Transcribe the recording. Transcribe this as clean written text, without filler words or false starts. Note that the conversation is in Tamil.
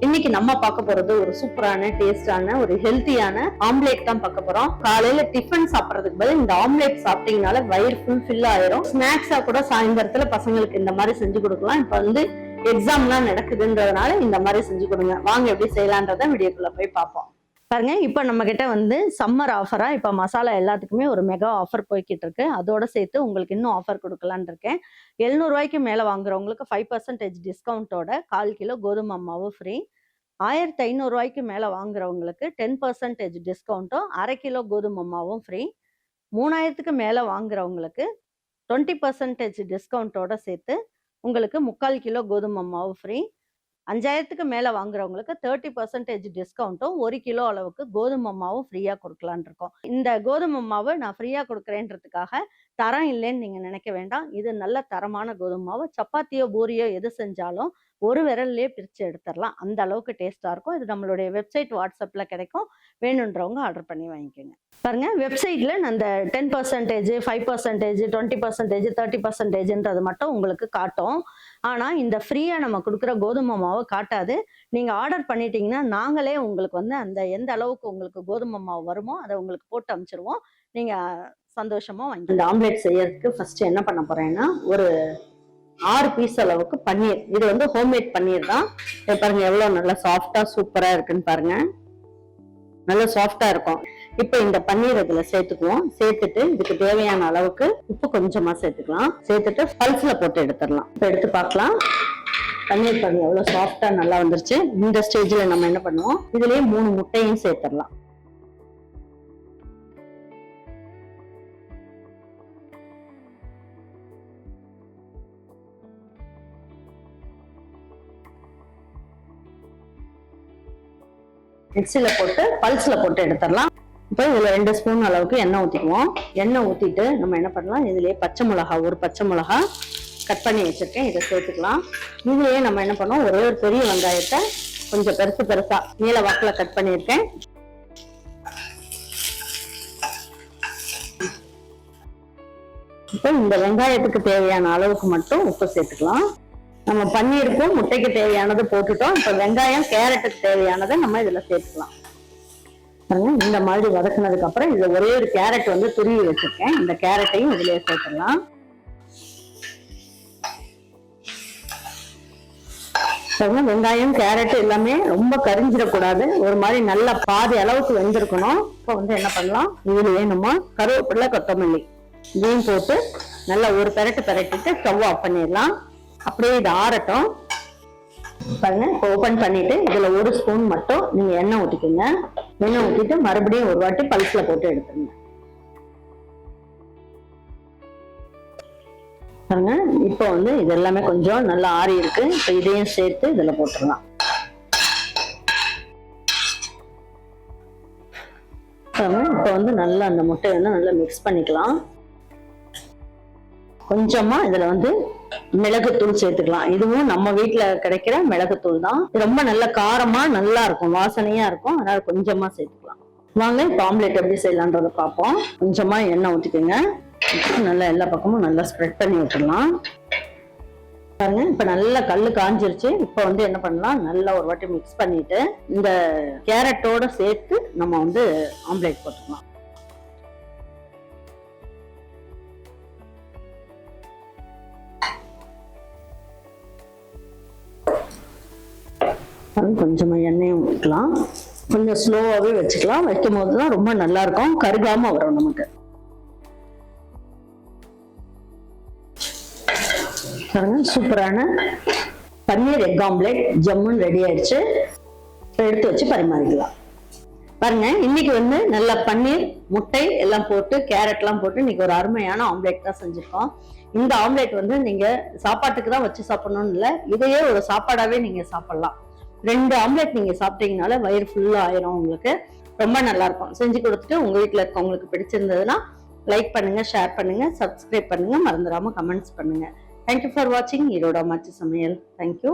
இன்னைக்கு நம்ம பார்க்க போறது ஒரு சூப்பரான டேஸ்டான ஒரு ஹெல்த்தியான ஆம்லேட் தான் பார்க்க போறோம். காலையில டிஃபன் சாப்பிடறதுக்கு பதில் இந்த ஆம்லேட் சாப்பிட்டீங்கனால வயிறு ஃபுல் ஆயிரும். ஸ்நாக்ஸா கூட சாயந்தரத்துல பசங்களுக்கு இந்த மாதிரி செஞ்சு கொடுக்கலாம். இப்ப எக்ஸாம்லாம் நடக்குதுன்றதுனால இந்த மாதிரி செஞ்சு கொடுங்க. வாங்க எப்படி செய்யலான்றத வீடியோக்குள்ள போய் பார்ப்போம். பாருங்க, இப்ப நம்ம கிட்ட சம்மர் ஆஃபரா இப்ப மசாலா எல்லாத்துக்குமே ஒரு மெகா ஆஃபர் போய்கிட்டு இருக்கு. அதோட சேர்த்து உங்களுக்கு இன்னும் ஆஃபர் கொடுக்கலான் இருக்கேன். 700 ரூபாய்க்கு மேல வாங்குறவங்களுக்கு 5% டிஸ்கவுண்டோட 1/4 கிலோ கோதுமை மாவு ஃப்ரீ. 1500 ரூபாய்க்கு மேல வாங்குறவங்களுக்கு 10% டிஸ்கவுண்ட்டும் 1/2 கிலோ கோதுமை மாவும் ஃப்ரீ. 3000க்கு மேல வாங்குறவங்களுக்கு 20% டிஸ்கவுண்டோட சேர்த்து உங்களுக்கு 3/4 கிலோ கோதுமை மாவு ஃப்ரீ. 5000க்கு மேல வாங்குறவங்களுக்கு 30% டிஸ்கவுண்ட்டும் 1 கிலோ அளவுக்கு கோதுமை மாவும் ஃப்ரீயா கொடுக்கலான் இருக்கோம். இந்த கோதுமை மாவு நான் ஃப்ரீயா கொடுக்குறேன்றதுக்காக தரம் இல்லைன்னு நீங்க நினைக்க வேண்டாம். இது நல்ல தரமான கோதுமை மாவு. சப்பாத்தியோ பூரியோ எது செஞ்சாலும் ஒரு விரல்லே பிரிச்சு எடுத்துடலாம். அந்த அளவுக்கு டேஸ்டா இருக்கும். இது நம்மளுடைய வெப்சைட் வாட்ஸ்அப்ல கிடைக்கும். வேணுன்றவங்க ஆர்டர் பண்ணி வாங்கிக்கோங்க. பாருங்க, வெப்சைட்ல அந்த 10%, 5%, 20%, 30%ன்றது மட்டும் உங்களுக்கு காட்டும். ஆனா இந்த ஃப்ரீயா நம்ம கொடுக்குற கோதுமை மாவை காட்டாது. நீங்க ஆர்டர் பண்ணிட்டீங்கன்னா நாங்களே உங்களுக்கு அந்த எந்த அளவுக்கு உங்களுக்கு கோதுமை மாவு வருமோ அதை உங்களுக்கு போட்டு அனுப்பிச்சிருவோம். நீங்க சந்தோஷமா வாங்கி. இந்த ஆம்லேட் செய்யறதுக்கு ஃபர்ஸ்ட் என்ன பண்ண போறேன்னா, ஒரு 6 பீஸ் அளவுக்கு பன்னீர். இது ஹோம்மேட் பன்னீர் தான். பாருங்க எவ்வளவு நல்லா சாஃப்டா சூப்பரா இருக்குன்னு பாருங்க. நல்லா சாஃப்டா இருக்கும். இப்ப இந்த பன்னீர் இதுல சேர்த்துக்குவோம். சேர்த்துட்டு இதுக்கு தேவையான அளவுக்கு உப்பு கொஞ்சமா சேர்த்துக்கலாம். சேர்த்துட்டு பல்ஸ்ல போட்டு எடுத்துடலாம். இப்ப எடுத்து பார்க்கலாம். பன்னீர் பாருங்க எவ்வளவு சாஃப்டா நல்லா வந்துருச்சு. இந்த ஸ்டேஜ்ல நம்ம என்ன பண்ணுவோம், இதுலயே 3 முட்டையும் சேர்த்துடலாம். மிக்சில போட்டு பல்ஸ்ல போட்டு எடுத்துடலாம். இப்போ இதுல 2 ஸ்பூன் அளவுக்கு எண்ணெய் ஊத்திக்குவோம். எண்ணெய் ஊத்திட்டு நம்ம என்ன பண்ணலாம், இதுலயே ஒரு பச்சை மிளகா கட் பண்ணி வச்சிருக்கேன், இதை சேர்த்துக்கலாம். இதுலயே நம்ம என்ன பண்ணோம், ஒரே ஒரு பெரிய வெங்காயத்தை கொஞ்சம் பெருசா நீல வாக்குல கட் பண்ணியிருக்கேன். இப்போ இந்த வெங்காயத்துக்கு தேவையான அளவுக்கு மட்டும் உப்பு சேர்த்துக்கலாம். நம்ம பன்னீருக்கும் முட்டைக்கு தேவையானது போட்டுட்டோம். இப்ப வெங்காயம் கேரட்டுக்கு தேவையானதை நம்ம இதுல சேர்த்துக்கலாம். இந்த மாதிரி வதக்குனதுக்கு அப்புறம் இதுல ஒரே ஒரு கேரட் துருவி வச்சிருக்கேன். இந்த கேரட்டையும் இதுலயே சேர்த்துக்கலாம். வெங்காயம் கேரட் எல்லாமே ரொம்ப கரிஞ்சிடக்கூடாது. ஒரு மாதிரி நல்ல பாதி அளவுக்கு வெந்திருக்கணும். இப்போ என்ன பண்ணலாம், இதுலயே நம்ம கருவேப்பிலை கொத்தமல்லி இதையும் போட்டு நல்லா ஒரு பெரட்டிட்டு ஸ்டவ் ஆஃப் பண்ணிடலாம். அப்படியே இது ஆறட்டும். பாருங்க, ஓபன் பண்ணிட்டு இதுல 1 ஸ்பூன் மட்டும் நீங்க எண்ணெய் ஊத்திக்கோங்க. எண்ணெய் ஊத்திட்டு மறுபடியும் ஒரு வாட்டி பல்ஸ்ல போட்டு எடுத்துருங்க. பாருங்க, இப்போ இது எல்லாமே கொஞ்சம் நல்லா ஆறி இருக்கு. இப்ப இதையும் சேர்த்து இதுல போட்டுடலாம். இப்ப நல்லா அந்த முட்டையை நல்லா மிக்ஸ் பண்ணிக்கலாம். கொஞ்சமா இதுல மிளகுத்தூள் சேர்த்துக்கலாம். இதுவும் நம்ம வீட்டுல கிடைக்கிற மிளகுத்தூள் தான். ரொம்ப நல்ல காரமா நல்லா இருக்கும், வாசனையா இருக்கும். அதனால கொஞ்சமா சேர்த்துக்கலாம். வாங்க இப்ப ஆம்லேட் எப்படி செய்யலான்றத பார்ப்போம். கொஞ்சமா எண்ணெய் ஊத்திக்கோங்க. நல்லா எல்லா பக்கமும் நல்லா ஸ்ப்ரெட் பண்ணி விட்டுடலாம். பாருங்க, இப்ப நல்லா கல்லு காஞ்சிருச்சு. இப்ப என்ன பண்ணலாம், நல்லா ஒரு வாட்டி மிக்ஸ் பண்ணிட்டு இந்த கேரட்டோட சேர்த்து நம்ம ஆம்லேட் போட்டுக்கலாம். கொஞ்சமா எண்ணெயும் ஊற்றலாம். கொஞ்சம் ஸ்லோவாவே வச்சுக்கலாம். வைக்கும் போதுதான் ரொம்ப நல்லா இருக்கும், கருகாம வரும் நமக்கு. சூப்பரான பன்னீர் எக் ஆம்லேட் ஜம்முன்னு ரெடி ஆயிடுச்சு. எடுத்து வச்சு பரிமாறிக்கலாம். பாருங்க, இன்னைக்கு நல்ல பன்னீர் முட்டை எல்லாம் போட்டு கேரட் எல்லாம் போட்டு இன்னைக்கு ஒரு அருமையான ஆம்லேட் தான் செஞ்சிருக்கோம். இந்த ஆம்லேட் நீங்க சாப்பாட்டுக்கு தான் வச்சு சாப்பிடணும்னு இல்லை, இதையே ஒரு சாப்பாடாவே நீங்க சாப்பிடலாம். 2 ஆம்லேட் நீங்க சாப்பிட்டீங்கனால வயிறு ஃபுல்லா ஆயிரும். உங்களுக்கு ரொம்ப நல்லா இருக்கும். செஞ்சு கொடுத்துட்டு உங்க வீட்டுல இருக்கவங்களுக்கு பிடிச்சிருந்ததுன்னா லைக் பண்ணுங்க, ஷேர் பண்ணுங்க, சப்ஸ்கிரைப் பண்ணுங்க, மறந்துடாம கமெண்ட்ஸ் பண்ணுங்க. தேங்க்யூ ஃபார் வாட்சிங் ஈரோடு அம்மாச்சி சமையல். தேங்க்யூ.